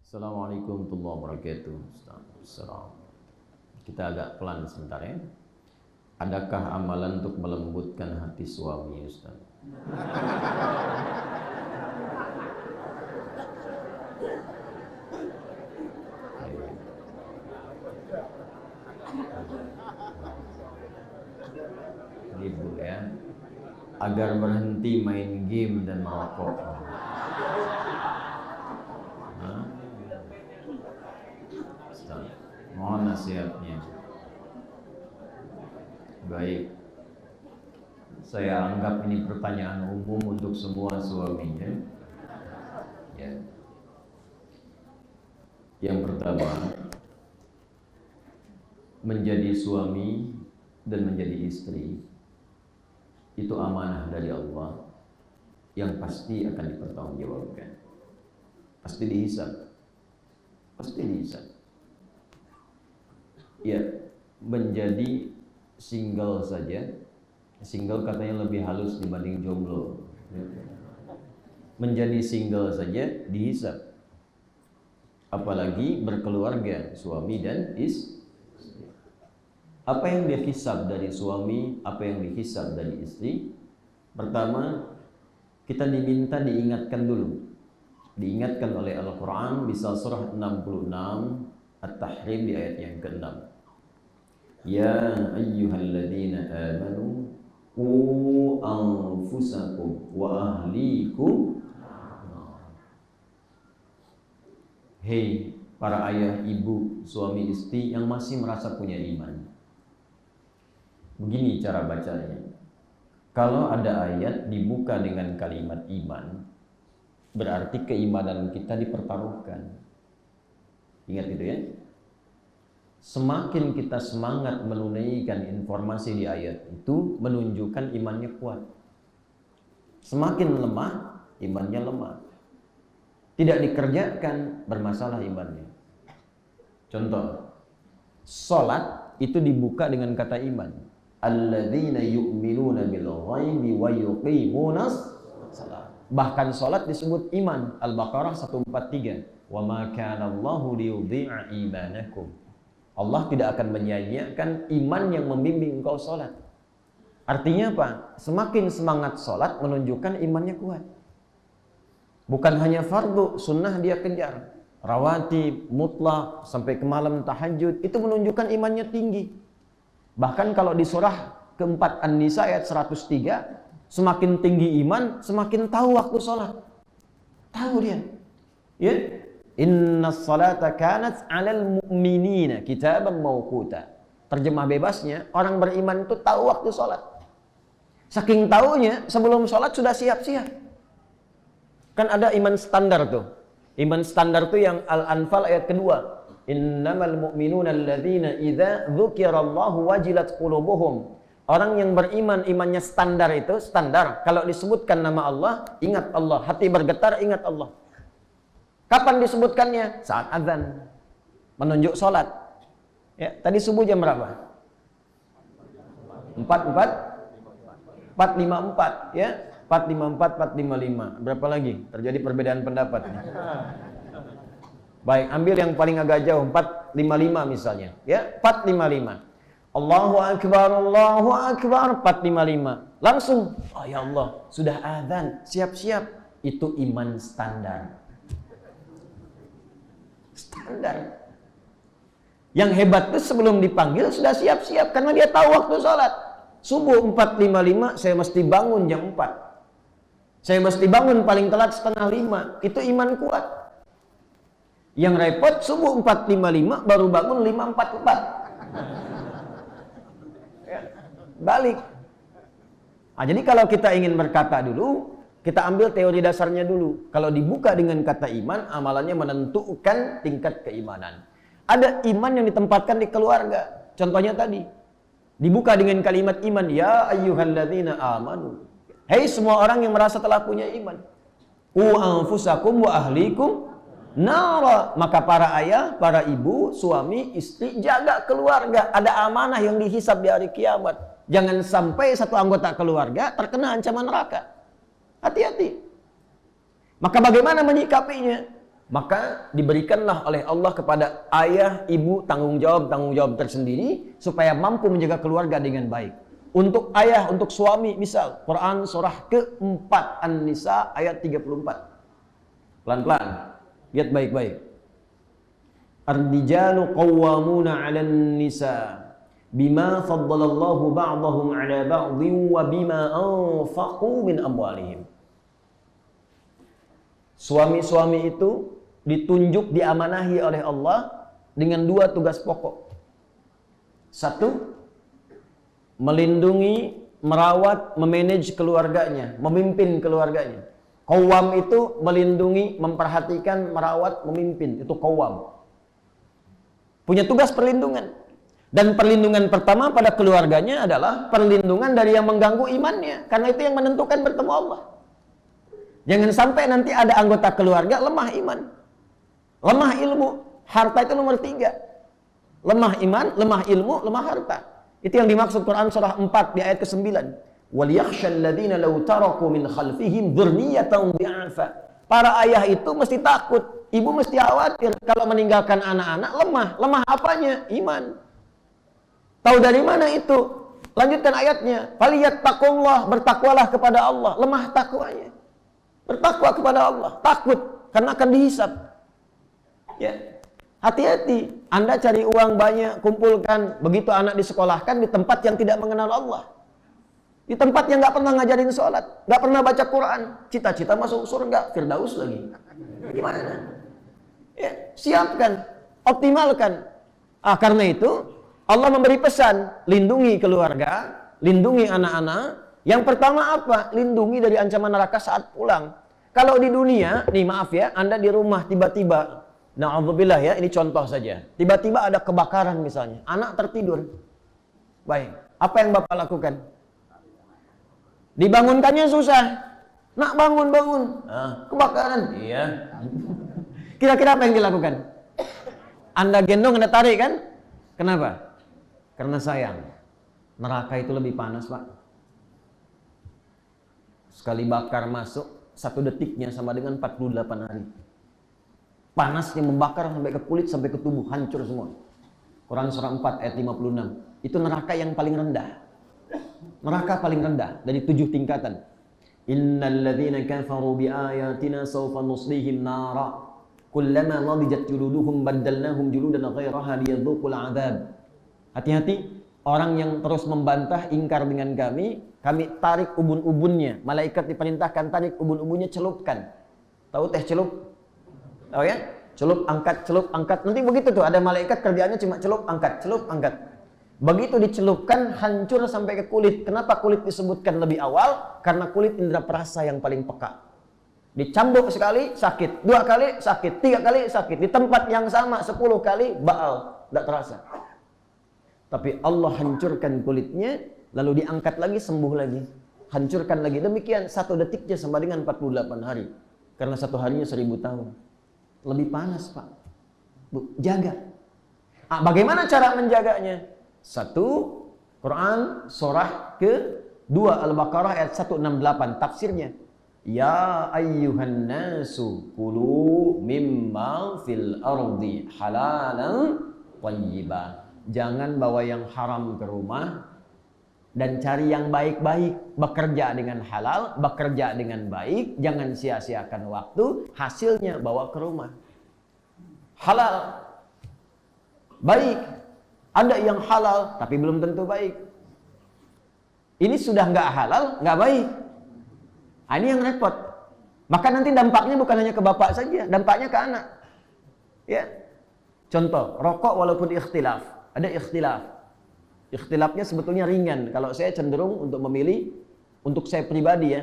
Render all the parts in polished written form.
Assalamualaikum warahmatullahi wabarakatuh. Assalamualaikum. Kita agak pelan sebentar ya. Adakah amalan untuk melembutkan hati suami, Ustaz? Ibu ya, agar berhenti main game dan merokok. Mohon nasihatnya. Baik, saya anggap ini pertanyaan umum untuk semua suaminya. Ya. Yang pertama, menjadi suami dan menjadi istri itu amanah dari Allah yang pasti akan dipertanggungjawabkan. Pasti dihisab. Pasti dihisab. Ya, menjadi single saja. Single katanya lebih halus dibanding jomblo. Menjadi single saja dihisab. Apalagi berkeluarga, suami dan istri. Apa yang dihisab dari suami, apa yang dihisab dari istri? Pertama, kita diminta diingatkan dulu. Diingatkan oleh Al-Quran, bisa surah 66 At-Tahrim di ayat yang ke-6. Ya ayyuhalladzina amanu qu anfusakum wa ahlikum. Hei para ayah, ibu, suami, istri yang masih merasa punya iman. Begini cara bacanya. Kalau ada ayat dibuka dengan kalimat iman, berarti keimanan kita dipertaruhkan. Ingat itu ya. Semakin kita semangat menunaikan informasi di ayat itu, menunjukkan imannya kuat. Semakin lemah, imannya lemah. Tidak dikerjakan, bermasalah imannya. Contoh, salat itu dibuka dengan kata iman. Alladzina yu'minuna bil ghaibi wa yuqimunas shalah. Bahkan salat disebut iman. Al-Baqarah 143. Wa ma kana Allahu liyudhi'a imanakum. Allah tidak akan menyia-nyiakan iman yang membimbing engkau salat. Artinya apa? Semakin semangat salat menunjukkan imannya kuat. Bukan hanya fardu, sunnah dia kejar. Rawatib, mutlak, sampai ke malam tahajud, itu menunjukkan imannya tinggi. Bahkan kalau di surah keempat An-Nisa ayat 103, semakin tinggi iman, semakin tahu waktu salat. Tahu dia. Ya? Inna salata kanat 'alal mu'minina kitaban mawquta. Terjemah bebasnya, orang beriman itu tahu waktu salat. Saking tahunya, sebelum salat sudah siap-siap. Kan ada iman standar tuh. Iman standar tuh yang Al-Anfal ayat kedua. Innamal mu'minuna alladzina idza dzukirallahu wajilat qulubuhum. Orang yang beriman imannya standar itu, standar. Kalau disebutkan nama Allah, ingat Allah. Hati bergetar, ingat Allah. Kapan disebutkannya? Saat azan. Menunjuk sholat. Ya, tadi subuh jam berapa? 454 ya. 454, 455. Berapa lagi? Terjadi perbedaan pendapat nih. Baik, ambil yang paling agak jauh, 455 misalnya. Ya, 455. Allahu Akbar, 455. Langsung, oh ya Allah, sudah azan, siap-siap. Itu iman standar. Standar. Yang hebat itu sebelum dipanggil sudah siap-siap karena dia tahu waktu sholat. Subuh 4.55 saya mesti bangun jam 4. Saya mesti bangun paling telat 4.30. Itu iman kuat. Yang repot subuh 4.55 baru bangun 5.44. Ya, balik. Nah, jadi kalau kita ingin berkata dulu, kita ambil teori dasarnya dulu. Kalau dibuka dengan kata iman, amalannya menentukan tingkat keimanan. Ada iman yang ditempatkan di keluarga. Contohnya tadi. Dibuka dengan kalimat iman. Ya ayyuhalladzina amanu. Hei semua orang yang merasa telah punya iman. Qu anfusakum wa ahlikum nara. Maka para ayah, para ibu, suami, istri, jaga keluarga. Ada amanah yang dihisab di hari kiamat. Jangan sampai satu anggota keluarga terkena ancaman neraka. Hati-hati. Maka bagaimana menyikapinya? Maka diberikanlah oleh Allah kepada ayah, ibu tanggung jawab tersendiri supaya mampu menjaga keluarga dengan baik. Untuk ayah, untuk suami, misal Quran surah ke-4 An-Nisa ayat 34. Pelan-pelan, lihat baik-baik. Ar-rijalu qawwamuna 'alan nisa bima faddalallahu ba'dahum 'ala ba'dhin wa bima anfaqu min amwalihim. Suami-suami itu ditunjuk, diamanahi oleh Allah dengan 2 tugas pokok. 1, melindungi, merawat, memanage keluarganya, memimpin keluarganya. Qawwam itu melindungi, memperhatikan, merawat, memimpin. Itu qawwam. Punya tugas perlindungan. Dan perlindungan pertama pada keluarganya adalah perlindungan dari yang mengganggu imannya. Karena itu yang menentukan bertemu Allah. Jangan sampai nanti ada anggota keluarga lemah iman, lemah ilmu. Harta itu nomor 3. Lemah iman, lemah ilmu, lemah harta. Itu yang dimaksud Quran surah 4 di ayat ke-9. وَلْيَخْشَى الَّذِينَ لَوْ تَرَكُوا مِنْ خَلْفِهِمْ ذُرِّيَّةً ضِعَافًا. Para ayah itu mesti takut, ibu mesti khawatir kalau meninggalkan anak-anak lemah. Lemah apanya? Iman. Tahu dari mana itu? Lanjutkan ayatnya. فَلْيَتَّقُوا bertakwalah kepada Allah. Lemah takwanya. Bertakwa kepada Allah, takut karena akan dihisab. Ya. Hati-hati, Anda cari uang banyak, kumpulkan, begitu anak disekolahkan di tempat yang tidak mengenal Allah. Di tempat yang nggak pernah ngajarin sholat, nggak pernah baca Quran, cita-cita masuk surga, Firdaus lagi. Gimana? Ya, siapkan, optimalkan. Karena itu Allah memberi pesan, lindungi keluarga, lindungi anak-anak. Yang pertama apa? Lindungi dari ancaman neraka saat pulang. Kalau di dunia, nih maaf ya, Anda di rumah tiba-tiba, na'udzubillah ya, ini contoh saja. Tiba-tiba ada kebakaran misalnya, anak tertidur. Baik, apa yang Bapak lakukan? Dibangunkannya susah. Nak bangun. Kebakaran. Iya. Kira-kira apa yang dilakukan? Anda gendong, Anda tarik kan? Kenapa? Karena sayang. Neraka itu lebih panas, Pak. Sekali bakar masuk, 1 detiknya sama dengan 48 hari. Panasnya membakar sampai ke kulit, sampai ke tubuh, hancur semua. Quran surah 4 ayat 56. Itu neraka yang paling rendah. Neraka paling rendah dari 7 tingkatan. Innal ladzina kafaru bi ayatina sawfa nuslihim nara kullama nadijat juluduhum baddalnahum juludan ghairaha liyadhuqul adzab. Hati-hati orang yang terus membantah, ingkar dengan kami tarik ubun-ubunnya. Malaikat diperintahkan tarik ubun-ubunnya, celupkan. Tahu teh celup? Tahu ya? Celup, angkat. Nanti begitu tuh, ada malaikat kerjaannya cuma celup, angkat. Begitu dicelupkan, hancur sampai ke kulit. Kenapa kulit disebutkan lebih awal? Karena kulit indera perasa yang paling peka. Dicambuk sekali, sakit. 2 kali, sakit. 3 kali, sakit. Di tempat yang sama, 10 kali, baal. Tidak terasa. Tapi Allah hancurkan kulitnya, lalu diangkat lagi, sembuh lagi. Hancurkan lagi. Demikian 1 detiknya sama dengan 48 hari. Karena 1 harinya 1000 tahun. Lebih panas, Pak. Bu, jaga. Bagaimana cara menjaganya? 1, Quran surah ke-2 Al-Baqarah ayat 168. Tafsirnya. Ya ayyuhan nasu kulu mimma fil ardi halalan thayyiban. Jangan bawa yang haram ke rumah dan cari yang baik-baik. Bekerja dengan halal, bekerja dengan baik. Jangan sia-siakan waktu, hasilnya bawa ke rumah. Halal, baik. Ada yang halal, tapi belum tentu baik. Ini sudah nggak halal, nggak baik. Ini yang repot. Maka nanti dampaknya bukan hanya ke bapak saja, dampaknya ke anak. Ya, contoh, rokok walaupun ikhtilaf. Ada ikhtilaf. Ikhtilafnya sebetulnya ringan. Kalau saya cenderung untuk memilih, untuk saya pribadi,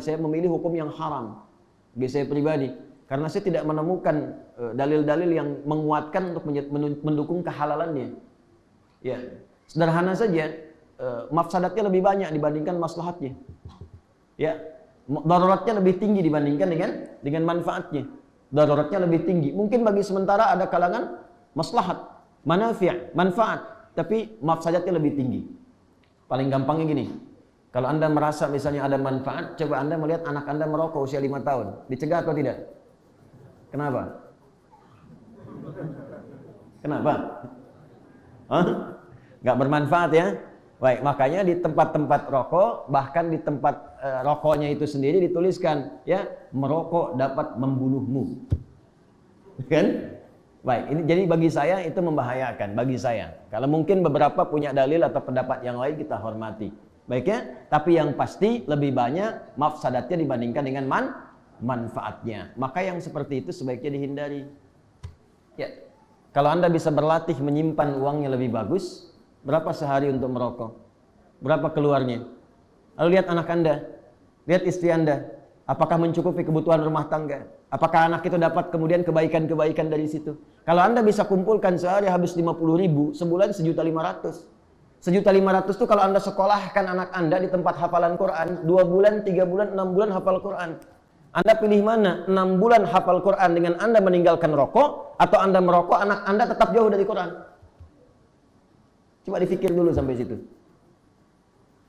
saya memilih hukum yang haram. Bagi saya pribadi. Karena saya tidak menemukan dalil-dalil yang menguatkan untuk mendukung kehalalannya. Ya, sederhana saja, mafsadatnya lebih banyak dibandingkan maslahatnya. Ya, daruratnya lebih tinggi dibandingkan dengan manfaatnya. Daruratnya lebih tinggi. Mungkin bagi sementara ada kalangan maslahat, manfaat, tapi mafsadatnya lebih tinggi. Paling gampangnya gini, kalau Anda merasa misalnya ada manfaat, coba Anda melihat anak Anda merokok usia 5 tahun, dicegah atau tidak? Kenapa? Kenapa? Hah? Nggak bermanfaat ya? Baik, makanya di tempat-tempat rokok, bahkan di tempat rokoknya itu sendiri dituliskan, ya, merokok dapat membunuhmu. Kan? Baik, ini jadi bagi saya itu membahayakan, bagi saya. Kalau mungkin beberapa punya dalil atau pendapat yang lain kita hormati. Baik ya, tapi yang pasti lebih banyak mafsadatnya dibandingkan dengan manfaatnya. Maka yang seperti itu sebaiknya dihindari. Ya. Kalau Anda bisa berlatih menyimpan uangnya lebih bagus, berapa sehari untuk merokok? Berapa keluarnya? Lalu lihat anak Anda, lihat istri Anda, apakah mencukupi kebutuhan rumah tangga? Apakah anak itu dapat kemudian kebaikan-kebaikan dari situ? Kalau Anda bisa kumpulkan sehari habis 50.000, sebulan 1.500.000. 1.500.000 itu kalau Anda sekolahkan anak Anda di tempat hafalan Quran, 2 bulan, 3 bulan, 6 bulan hafal Quran. Anda pilih mana? 6 bulan hafal Quran dengan Anda meninggalkan rokok, atau Anda merokok, anak Anda tetap jauh dari Quran? Coba dipikir dulu sampai situ.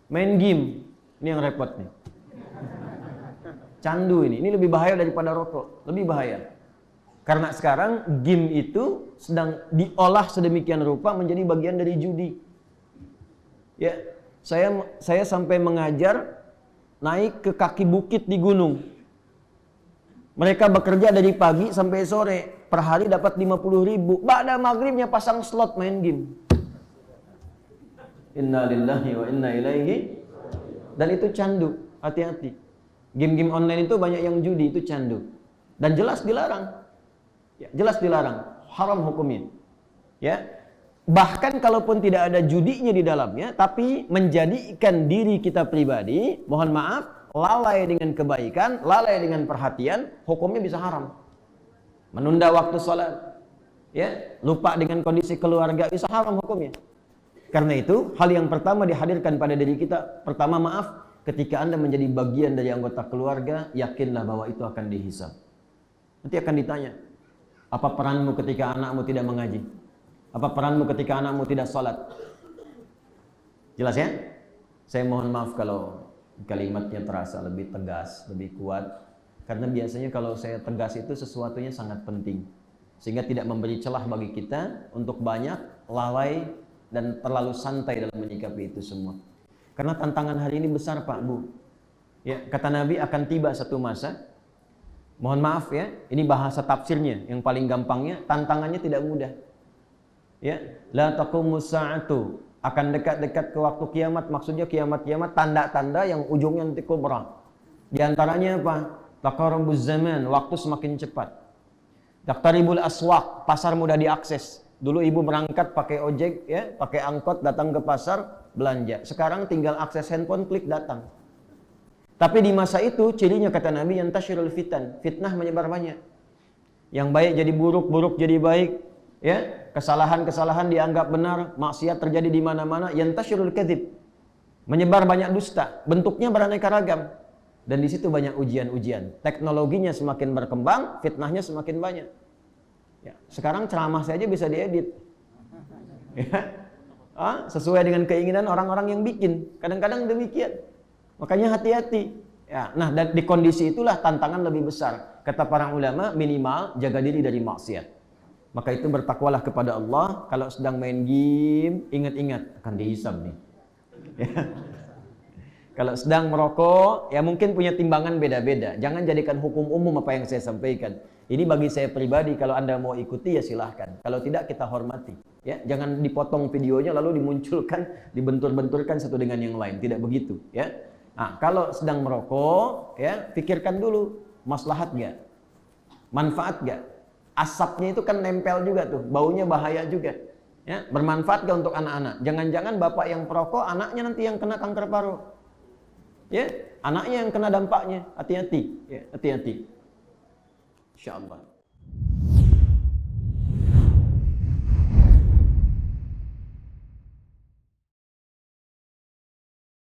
Main game, ini yang repot nih. Candu ini lebih bahaya daripada rokok, lebih bahaya. Karena sekarang game itu sedang diolah sedemikian rupa menjadi bagian dari judi. Ya, saya sampai mengajar naik ke kaki bukit di gunung. Mereka bekerja dari pagi sampai sore, per hari dapat 50.000. Ba'da maghribnya pasang slot main game. Inna lillahi wa inna ilaihi. Dan itu candu, hati-hati. Game-game online itu banyak yang judi, itu candu. Dan jelas dilarang. Ya, jelas dilarang, haram hukumnya. Ya. Bahkan kalaupun tidak ada judinya di dalamnya, tapi menjadikan diri kita pribadi, mohon maaf, lalai dengan kebaikan, lalai dengan perhatian, hukumnya bisa haram. Menunda waktu sholat, ya, lupa dengan kondisi keluarga, bisa haram hukumnya. Karena itu, hal yang pertama dihadirkan pada diri kita, pertama maaf, ketika Anda menjadi bagian dari anggota keluarga, yakinlah bahwa itu akan dihisab. Nanti akan ditanya, apa peranmu ketika anakmu tidak mengaji? Apa peranmu ketika anakmu tidak sholat? Jelas ya? Saya mohon maaf kalau kalimatnya terasa lebih tegas, lebih kuat. Karena biasanya kalau saya tegas itu sesuatunya sangat penting. Sehingga tidak memberi celah bagi kita untuk banyak lalai dan terlalu santai dalam menyikapi itu semua. Karena tantangan hari ini besar Pak, Bu. Ya, kata Nabi akan tiba satu masa. Mohon maaf ya, ini bahasa tafsirnya yang paling gampangnya, tantangannya tidak mudah. Ya, la taqumus sa'atu, akan dekat-dekat ke waktu kiamat, maksudnya kiamat-kiamat tanda-tanda yang ujungnya nanti kubra. Di antaranya apa? Taqarrubuz zaman, waktu semakin cepat. Taqtaribul aswaq, pasar mudah diakses. Dulu ibu berangkat pakai ojek ya, pakai angkot datang ke pasar belanja. Sekarang tinggal akses handphone, klik datang. Tapi di masa itu cirinya kata Nabi yantashirul fitan, fitnah menyebar banyak. Yang baik jadi buruk, buruk jadi baik, ya. Kesalahan-kesalahan dianggap benar, maksiat terjadi di mana-mana, yantashirul kadzib. Menyebar banyak dusta, bentuknya beraneka ragam. Dan di situ banyak ujian-ujian. Teknologinya semakin berkembang, fitnahnya semakin banyak. Ya, sekarang ceramah saja bisa diedit. Ya. Sesuai dengan keinginan orang-orang yang bikin. Kadang-kadang demikian. Makanya hati-hati. Ya, nah, dan di kondisi itulah tantangan lebih besar. Kata para ulama, minimal jaga diri dari maksiat. Maka itu bertakwalah kepada Allah. Kalau sedang main game, ingat-ingat akan dihisab nih. Ya. Kalau sedang merokok, ya mungkin punya timbangan beda-beda. Jangan jadikan hukum umum apa yang saya sampaikan. Ini bagi saya pribadi, kalau Anda mau ikuti ya silahkan. Kalau tidak kita hormati. Ya, jangan dipotong videonya lalu dimunculkan, dibentur-benturkan satu dengan yang lain. Tidak begitu. Ya. Nah, kalau sedang merokok, ya pikirkan dulu maslahat nggak, manfaat nggak. Asapnya itu kan nempel juga tuh, baunya bahaya juga. Ya, bermanfaat nggak untuk anak-anak? Jangan-jangan bapak yang perokok, anaknya nanti yang kena kanker paru. Ya, anaknya yang kena dampaknya. Hati-hati. Ya, hati-hati. Insyaallah.